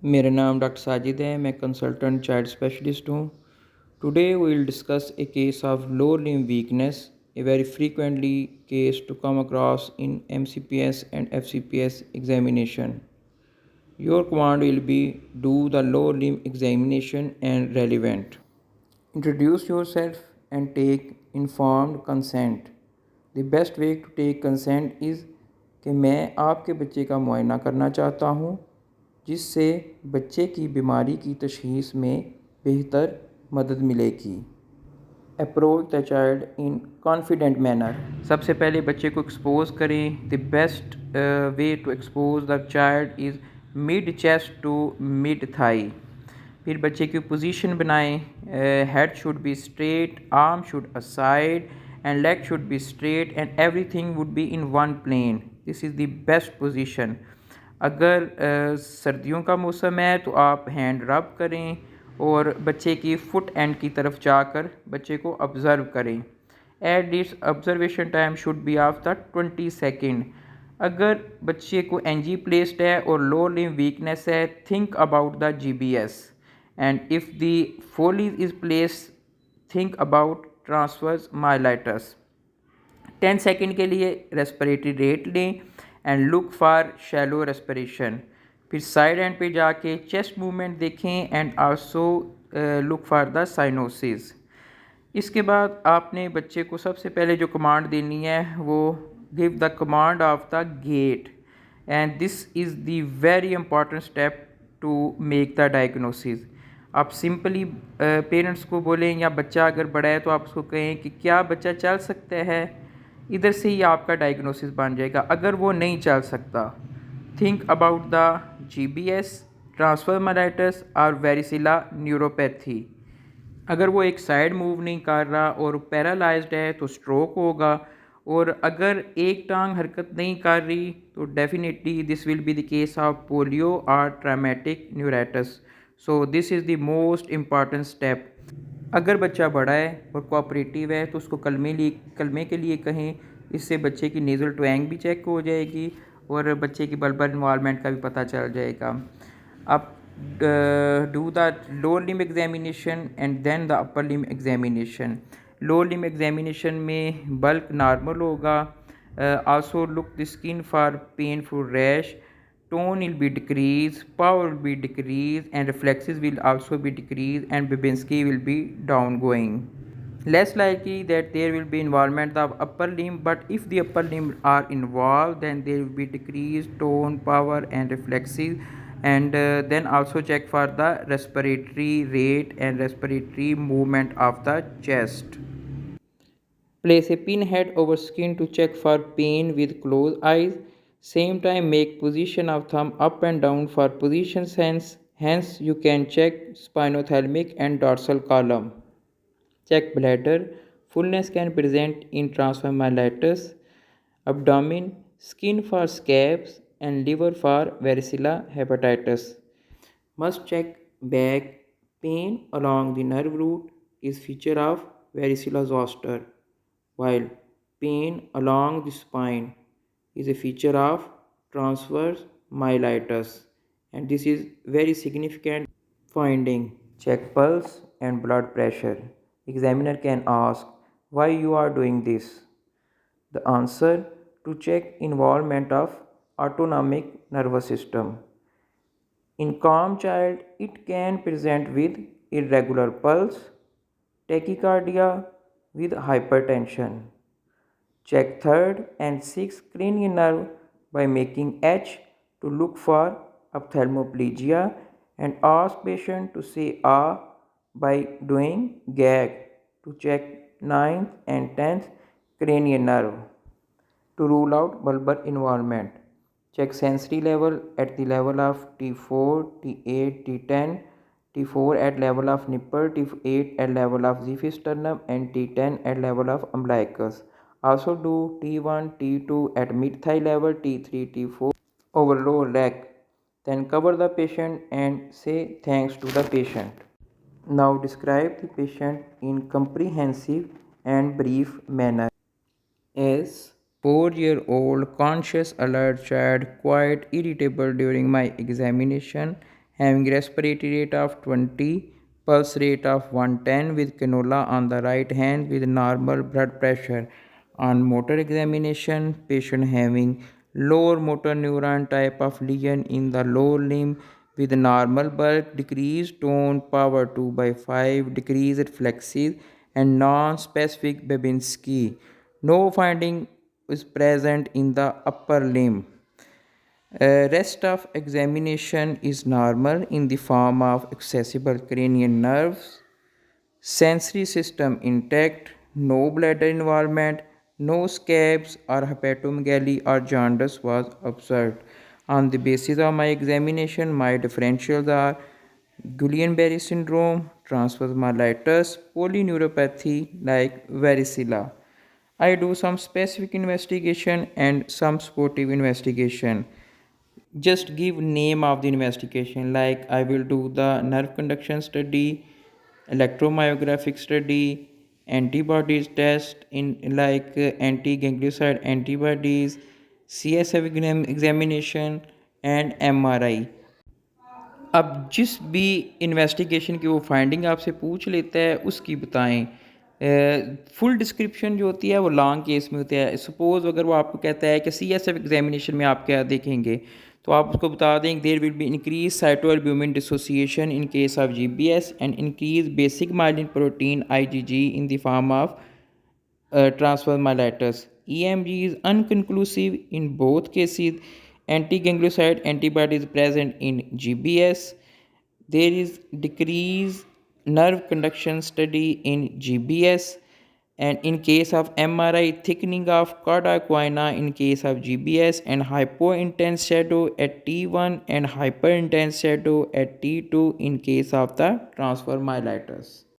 मेरा नाम डॉक्टर साजिद है मैं कंसल्टेंट चाइल्ड स्पेशलिस्ट हूँ today we will discuss a case of lower limb weakness a very frequently case to come across in MCPS and FCPS examination. Your command will be do the lower limb examination and relevant. Introduce yourself and take informed consent. The best way to take consent is कि मैं आपके बच्चे का मुआयना करना चाहता हूँ जिससे बच्चे की बीमारी की तशख़ीस में बेहतर मदद मिलेगी. Approach the child in confident manner. सबसे पहले बच्चे को एक्सपोज करें. The best way to expose the child is mid chest to mid thigh. फिर बच्चे की पोजीशन बनाएं. Head should be straight, arm should aside and leg should be straight and everything would be in one plane. This is the best position. अगर सर्दियों का मौसम है तो आप हैंड रब करें और बच्चे की फुट एंड की तरफ जाकर बच्चे को ऑब्ज़र्व करें. At this observation time should be of the 20 second. अगर बच्चे को एनजी प्लेस्ड है और लो लिम्ब वीकनेस है, think about the GBS. And if the Foley is place, think about transverse myelitis. 10 second के लिए रेस्पिरेटरी रेट लें and look for shallow respiration. फिर साइड एंड पे जाके चेस्ट मूवमेंट देखें and also look for the cyanosis. इसके बाद आपने बच्चे को सबसे पहले जो कमांड देनी है वो give the command of the gait and this is the very important step to make the diagnosis. आप सिंपली पेरेंट्स को बोलें या बच्चा अगर बड़ा है तो आप उसको कहें कि क्या बच्चा चल सकता है. इधर से ही आपका डायग्नोसिस बन जाएगा. अगर वो नहीं चल सकता, think about the GBS, transfer myelitis और वेरिसिला न्यूरोपैथी. अगर वो एक साइड मूव नहीं कर रहा और पैरालाइज्ड है तो स्ट्रोक होगा. और अगर एक टांग हरकत नहीं कर रही तो definitely this will be the case of polio और traumatic neuritis. So this is the most important step. अगर बच्चा बड़ा है और कोऑपरेटिव है तो उसको कलमे के लिए कहें. इससे बच्चे की नेज़ल ट्वैंग भी चेक हो जाएगी और बच्चे की बल्बर इन्वॉल्वमेंट का भी पता चल जाएगा. अब do the lower limb examination and then the upper limb examination. Lower limb examination में बल्क नॉर्मल होगा. Also look the skin for painful rash. Tone will be decreased, power will be decreased, and reflexes will also be decreased, and Babinski will be downgoing. Less likely that there will be involvement of upper limb, but if the upper limb are involved, then there will be decreased tone, power, and reflexes. And then also check for the respiratory rate and respiratory movement of the chest. Place a pinhead over skin to check for pain with closed eyes. Same time make position of thumb up and down for position sense. Hence you can check spinothalamic and dorsal column. Check bladder. Fullness can present in transform myelitis. Abdomen, skin for scabs and liver for varicella hepatitis. Must check back. Pain along the nerve root is feature of varicella zoster, while pain along the spine is a feature of transverse myelitis, and this is very significant finding. Check pulse and blood pressure. Examiner can ask why you are doing this. The answer: to check involvement of autonomic nervous system. In calm child, it can present with irregular pulse, tachycardia with hypertension. Check third and sixth cranial nerve by making H to look for ophthalmoplegia and ask patient to say ah by doing gag to check ninth and 10th cranial nerve to rule out bulbar involvement. Check sensory level at the level of T4, T8, T10, T4 at level of nipple, T8 at level of xiphisternum and T10 at level of umbilicus. Also do T1, T2 at mid-thigh level, T3, T4 over lower leg. Then cover the patient and say thanks to the patient. Now describe the patient in comprehensive and brief manner. As 4-year-old conscious alert child quite irritable during my examination having respiratory rate of 20, pulse rate of 110 with cannula on the right hand with normal blood pressure. On motor examination, patient having lower motor neuron type of lesion in the lower limb with normal bulk, decreased tone, power 2 by 5, decreased reflexes, and non-specific Babinski. No finding is present in the upper limb. Rest of examination is normal in the form of accessible cranial nerves, sensory system intact, no bladder involvement, no scabs or hepatomegaly or jaundice was observed. On the basis of my examination, my differentials are Guillain-Barré syndrome, transverse myelitis, polyneuropathy like varicella. I do some specific investigation and some sportive investigation. Just give name of the investigation, like I will do the nerve conduction study, electromyographic study, antibodies test in like anti-ganglioside antibodies, CSF examination and MRI. अब जिस भी investigation की वो finding आपसे पूछ लेता है उसकी बताएं। फुल डिस्क्रिप्शन जो होती है वो लॉन्ग केस में होता है। सपोज़ अगर वो आपको कहता है कि CSF एग्जामिनेशन में आप क्या देखेंगे, तो आप उसको बता दें there will be increase cytoalbumin dissociation in case of GBS and increase basic myelin protein IgG in the form of transfer myelitis. EMG is unconclusive in both cases. Antiganglioside antibody is present in GBS. There is decreased nerve conduction study in GBS. And in case of MRI, thickening of cauda equina in case of GBS and hypointense shadow at T1 and hyperintense shadow at T2 in case of the transfer myelitis.